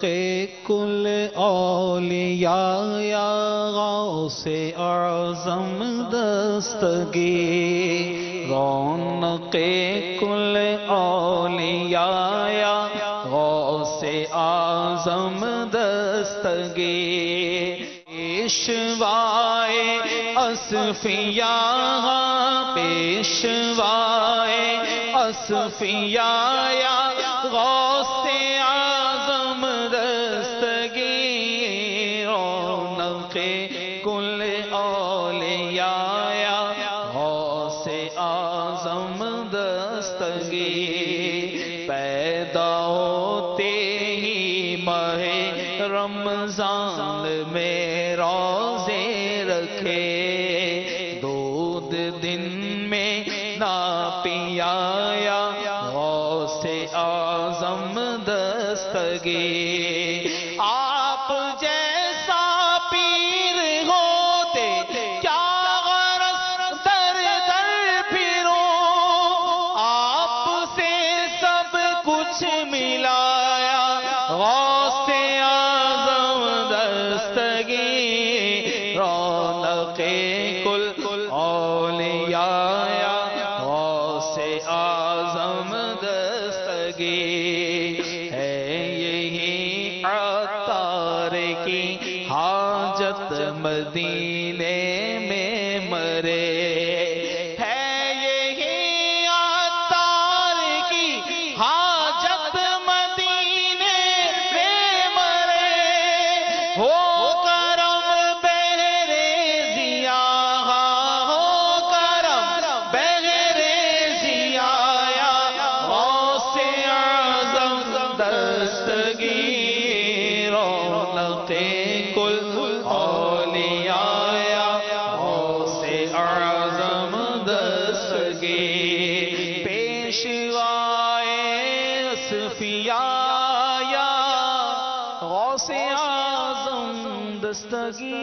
کل اولیاء یا غوث اعظم دستگیر، رونق کل اولیاء یا غوث اعظم دستگیر، پیشوائے اصفیاء، پیشوائے اصفیاء یا غوث اعظم دستگیر، رونق کل اولیاء یا غوث اعظم دستگیر، پیدا ہوتے ہی ماہ رمضان میں روزے رکھے، دودھ دن میں نہ پیا یا غوث اعظم دستگیر، آپ جیسا پیر ہوتے کیا غرض در در پھرو، آپ سے سب کچھ ملایا غوث اعظم دستگیر، رونق کل اولیاء یا غوث اعظم دستگیر، ہے یہی عطار کی حاجت مدینے میں مرے، ہے یہی عطار کی حاجت مدینے میں مرے، ہو کرم بہر ضیاء، ہو کرم بہر ضیاء یا غوث اعظم دستگیر، رونق کل اولیاء یا غوث اعظم دستگیر، پیشوائے اصفیاء یا غوث اعظم دستگیر۔